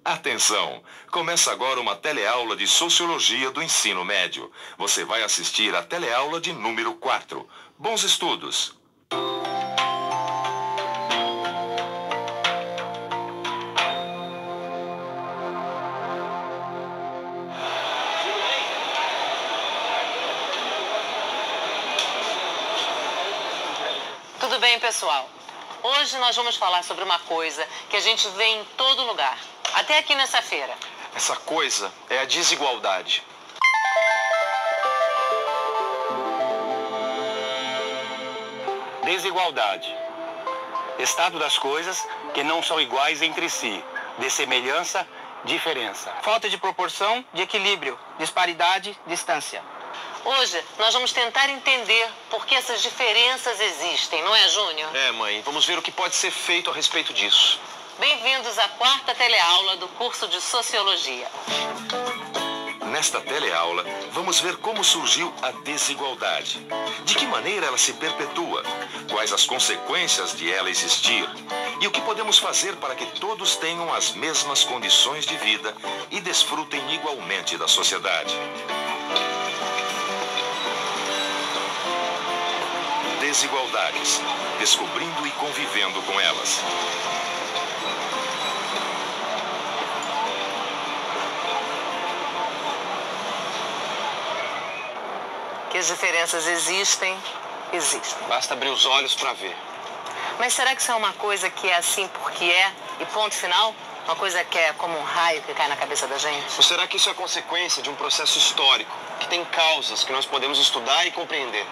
Atenção! Começa agora uma teleaula de Sociologia do Ensino Médio. Você vai assistir a teleaula de número 4. Bons estudos! Tudo bem, pessoal? Hoje nós vamos falar sobre uma coisa que a gente vê em todo lugar, até aqui nessa feira. Essa coisa é a desigualdade. Desigualdade. Estado das coisas que não são iguais entre si. De semelhança, diferença. Falta de proporção, de equilíbrio. Disparidade, distância. Hoje nós vamos tentar entender por que essas diferenças existem, não é, Júnior? É, mãe. Vamos ver o que pode ser feito a respeito disso. Bem-vindos à 4ª teleaula do curso de Sociologia. Nesta teleaula, vamos ver como surgiu a desigualdade. De que maneira ela se perpetua? Quais as consequências de ela existir? E o que podemos fazer para que todos tenham as mesmas condições de vida e desfrutem igualmente da sociedade? Desigualdades, descobrindo e convivendo com elas. Que as diferenças existem. Basta abrir os olhos para ver. Mas será que isso é uma coisa que é assim porque é e ponto final? Uma coisa que é como um raio que cai na cabeça da gente? Ou será que isso é consequência de um processo histórico, que tem causas que nós podemos estudar e compreender?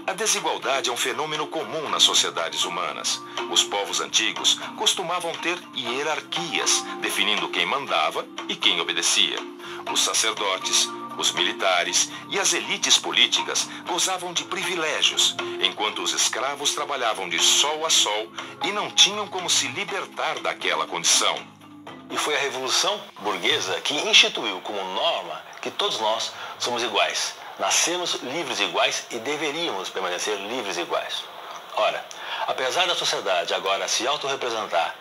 A desigualdade é um fenômeno comum nas sociedades humanas. Os povos antigos costumavam ter hierarquias, definindo quem mandava e quem obedecia. Os sacerdotes, os militares e as elites políticas gozavam de privilégios, enquanto os escravos trabalhavam de sol a sol e não tinham como se libertar daquela condição. E foi a Revolução Burguesa que instituiu como norma que todos nós somos iguais. Nascemos livres iguais e deveríamos permanecer livres iguais. Ora, apesar da sociedade agora se autorrepresentar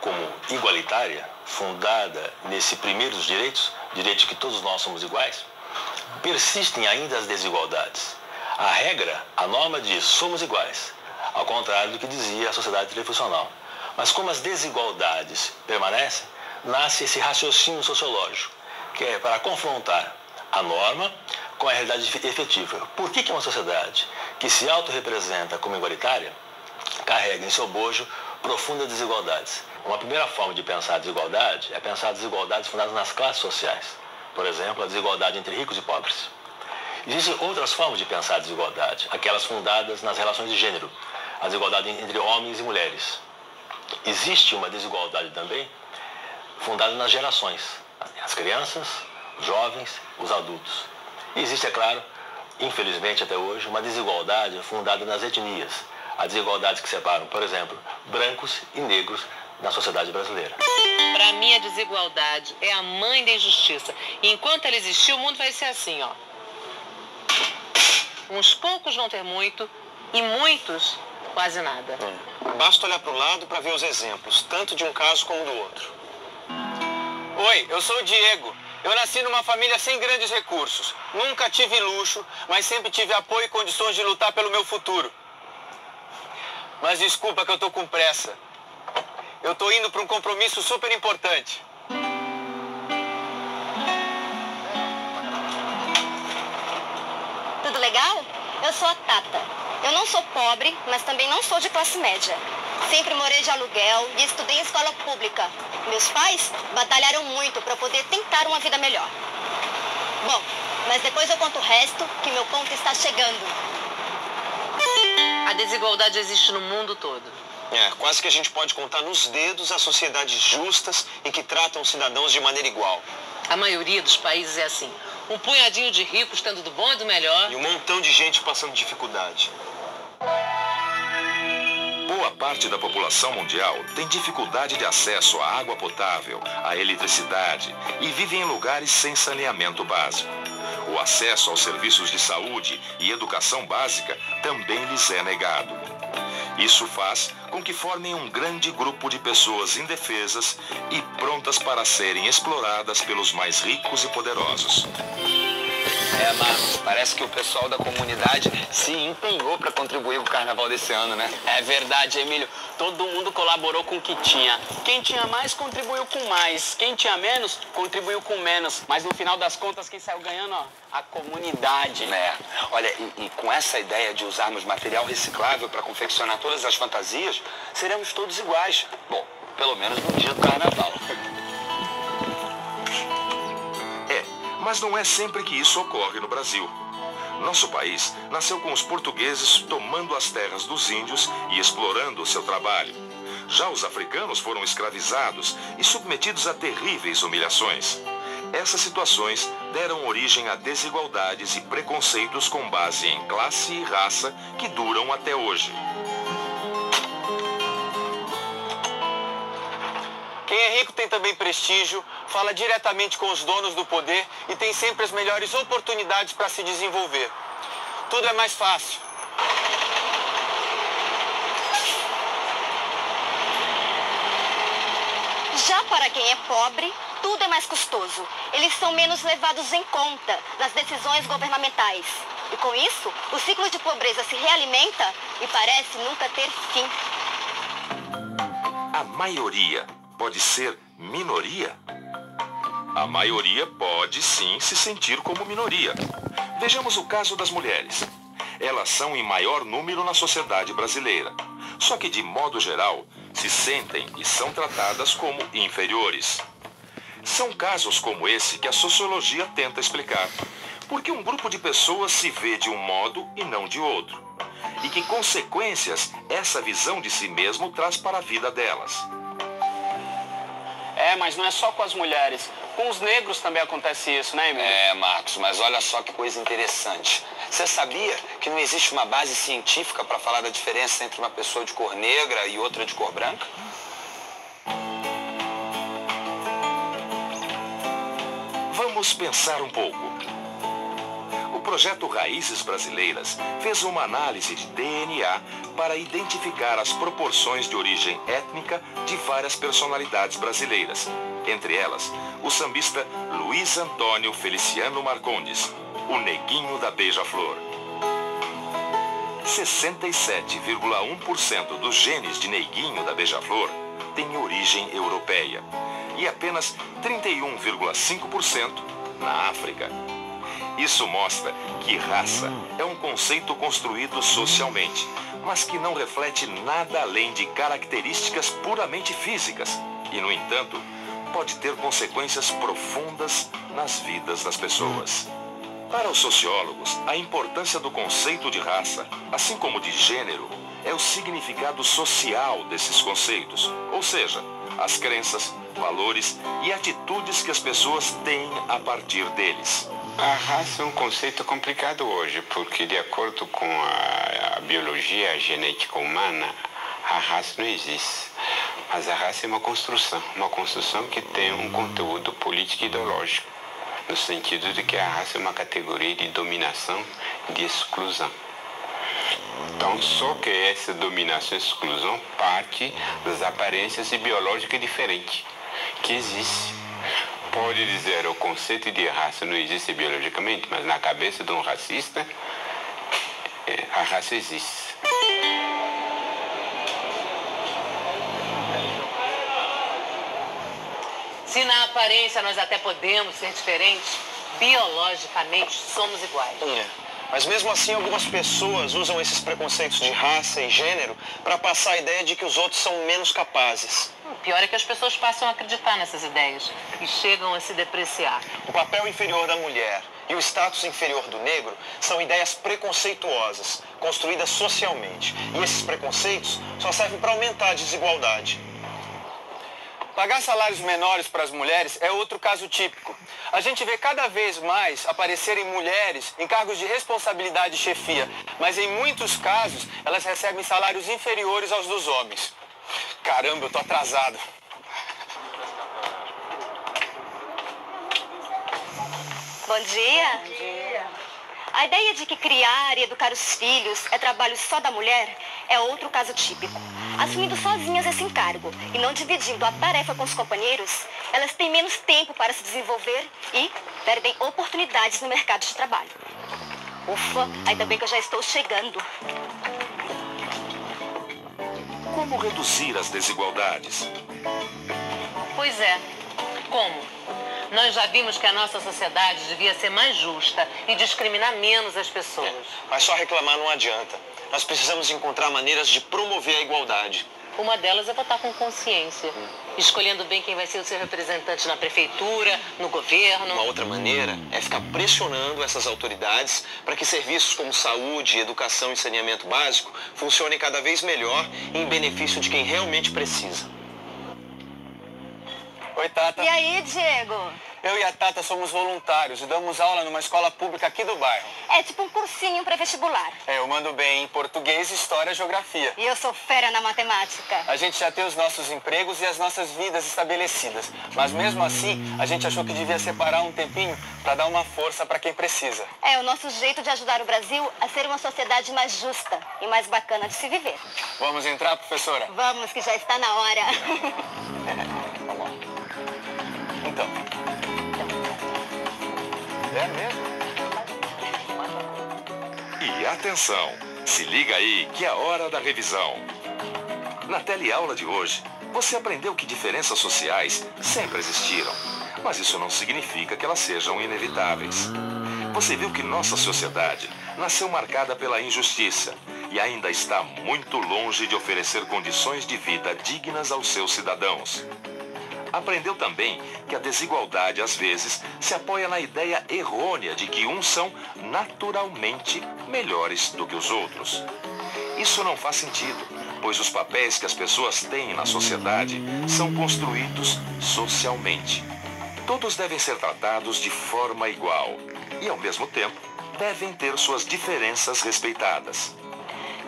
como igualitária, fundada nesse primeiro dos direitos, direito de que todos nós somos iguais, persistem ainda as desigualdades. A regra, a norma diz somos iguais, ao contrário do que dizia a sociedade tradicional. Mas como as desigualdades permanecem, nasce esse raciocínio sociológico, que é para confrontar a norma com a realidade efetiva. Por que uma sociedade que se autorrepresenta como igualitária carrega em seu bojo profundas desigualdades? Uma primeira forma de pensar a desigualdade é pensar desigualdades fundadas nas classes sociais. Por exemplo, a desigualdade entre ricos e pobres. Existem outras formas de pensar a desigualdade, aquelas fundadas nas relações de gênero, a desigualdade entre homens e mulheres. Existe uma desigualdade também fundada nas gerações, as crianças, os jovens, os adultos. E existe, é claro, infelizmente até hoje, uma desigualdade fundada nas etnias, as desigualdades que separam, por exemplo, brancos e negros na sociedade brasileira. Para mim, a desigualdade é a mãe da injustiça. E enquanto ela existir, o mundo vai ser assim, ó. Uns poucos vão ter muito e muitos quase nada. Basta olhar para o lado para ver os exemplos, tanto de um caso como do outro. Oi, eu sou o Diego. Eu nasci numa família sem grandes recursos. Nunca tive luxo, mas sempre tive apoio e condições de lutar pelo meu futuro. Mas desculpa que eu tô com pressa. Eu tô indo para um compromisso super importante. Tudo legal? Eu sou a Tata. Eu não sou pobre, mas também não sou de classe média. Sempre morei de aluguel e estudei em escola pública. Meus pais batalharam muito para poder tentar uma vida melhor. Bom, mas depois eu conto o resto, que meu ponto está chegando. A desigualdade existe no mundo todo. Quase que a gente pode contar nos dedos as sociedades justas e que tratam os cidadãos de maneira igual. A maioria dos países é assim. Um punhadinho de ricos tendo do bom e do melhor. E um montão de gente passando dificuldade. Boa parte da população mundial tem dificuldade de acesso à água potável, à eletricidade e vive em lugares sem saneamento básico. O acesso aos serviços de saúde e educação básica também lhes é negado. Isso faz com que formem um grande grupo de pessoas indefesas e prontas para serem exploradas pelos mais ricos e poderosos. Marcos, parece que o pessoal da comunidade se empenhou para contribuir com o carnaval desse ano, né? É verdade, Emílio. Todo mundo colaborou com o que tinha. Quem tinha mais, contribuiu com mais. Quem tinha menos, contribuiu com menos. Mas no final das contas, quem saiu ganhando, ó, a comunidade. Olha, e com essa ideia de usarmos material reciclável para confeccionar todas as fantasias, seremos todos iguais. Bom, pelo menos no dia do carnaval. Mas não é sempre que isso ocorre no Brasil. Nosso país nasceu com os portugueses tomando as terras dos índios e explorando o seu trabalho. Já os africanos foram escravizados e submetidos a terríveis humilhações. Essas situações deram origem a desigualdades e preconceitos com base em classe e raça que duram até hoje. Quem é rico tem também prestígio, fala diretamente com os donos do poder e tem sempre as melhores oportunidades para se desenvolver. Tudo é mais fácil. Já para quem é pobre, tudo é mais custoso. Eles são menos levados em conta nas decisões governamentais. E com isso, o ciclo de pobreza se realimenta e parece nunca ter fim. A maioria pode ser minoria? A maioria pode sim se sentir como minoria. Vejamos o caso das mulheres. Elas são em maior número na sociedade brasileira. Só que, de modo geral, se sentem e são tratadas como inferiores. São casos como esse que a sociologia tenta explicar. Porque um grupo de pessoas se vê de um modo e não de outro. E que consequências essa visão de si mesmo traz para a vida delas. Mas não é só com as mulheres. Com os negros também acontece isso, né, Emílio? Marcos, mas olha só que coisa interessante. Você sabia que não existe uma base científica para falar da diferença entre uma pessoa de cor negra e outra de cor branca? Vamos pensar um pouco. O projeto Raízes Brasileiras fez uma análise de DNA para identificar as proporções de origem étnica de várias personalidades brasileiras. Entre elas, o sambista Luiz Antônio Feliciano Marcondes, o Neguinho da Beija-Flor. 67,1% dos genes de Neguinho da Beija-Flor têm origem europeia e apenas 31,5% na África. Isso mostra que raça é um conceito construído socialmente, mas que não reflete nada além de características puramente físicas e, no entanto, pode ter consequências profundas nas vidas das pessoas. Para os sociólogos, a importância do conceito de raça, assim como de gênero, é o significado social desses conceitos, ou seja, as crenças, valores e atitudes que as pessoas têm a partir deles. A raça é um conceito complicado hoje, porque de acordo com a biologia, a genética humana, a raça não existe. Mas a raça é uma construção que tem um conteúdo político e ideológico, no sentido de que a raça é uma categoria de dominação e de exclusão. Então, só que essa dominação e exclusão parte das aparências biológicas diferentes que existem. Pode dizer, o conceito de raça não existe biologicamente, mas na cabeça de um racista, a raça existe. Se na aparência nós até podemos ser diferentes, biologicamente somos iguais. Mas mesmo assim, algumas pessoas usam esses preconceitos de raça e gênero para passar a ideia de que os outros são menos capazes. O pior é que as pessoas passam a acreditar nessas ideias e chegam a se depreciar. O papel inferior da mulher e o status inferior do negro são ideias preconceituosas, construídas socialmente. E esses preconceitos só servem para aumentar a desigualdade. Pagar salários menores para as mulheres é outro caso típico. A gente vê cada vez mais aparecerem mulheres em cargos de responsabilidade e chefia, mas em muitos casos elas recebem salários inferiores aos dos homens. Caramba, eu tô atrasado. Bom dia. Bom dia. A ideia de que criar e educar os filhos é trabalho só da mulher é outro caso típico. Assumindo sozinhas esse encargo e não dividindo a tarefa com os companheiros, elas têm menos tempo para se desenvolver e perdem oportunidades no mercado de trabalho. Ufa, ainda bem que eu já estou chegando. Como reduzir as desigualdades? Pois é. Como? Nós já vimos que a nossa sociedade devia ser mais justa e discriminar menos as pessoas. Mas só reclamar não adianta. Nós precisamos encontrar maneiras de promover a igualdade. Uma delas é votar com consciência, escolhendo bem quem vai ser o seu representante na prefeitura, no governo. Uma outra maneira é ficar pressionando essas autoridades para que serviços como saúde, educação e saneamento básico funcionem cada vez melhor em benefício de quem realmente precisa. Oi, Tata. E aí, Diego? Eu e a Tata somos voluntários e damos aula numa escola pública aqui do bairro. É tipo um cursinho pré-vestibular. Eu mando bem em português, história e geografia. E eu sou fera na matemática. A gente já tem os nossos empregos e as nossas vidas estabelecidas. Mas mesmo assim, a gente achou que devia separar um tempinho para dar uma força para quem precisa. É o nosso jeito de ajudar o Brasil a ser uma sociedade mais justa e mais bacana de se viver. Vamos entrar, professora? Vamos, que já está na hora. Vamos lá. Então. É mesmo? E atenção, se liga aí que é a hora da revisão. Na teleaula de hoje, você aprendeu que diferenças sociais sempre existiram, mas isso não significa que elas sejam inevitáveis. Você viu que nossa sociedade nasceu marcada pela injustiça e ainda está muito longe de oferecer condições de vida dignas aos seus cidadãos. Aprendeu também que a desigualdade, às vezes, se apoia na ideia errônea de que uns são naturalmente melhores do que os outros. Isso não faz sentido, pois os papéis que as pessoas têm na sociedade são construídos socialmente. Todos devem ser tratados de forma igual e, ao mesmo tempo, devem ter suas diferenças respeitadas.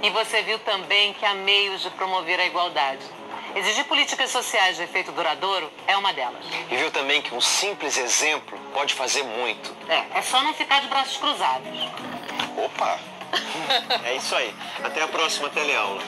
E você viu também que há meios de promover a igualdade. Exigir políticas sociais de efeito duradouro é uma delas. E viu também que um simples exemplo pode fazer muito. É só não ficar de braços cruzados. Opa! É isso aí. Até a próxima teleaula.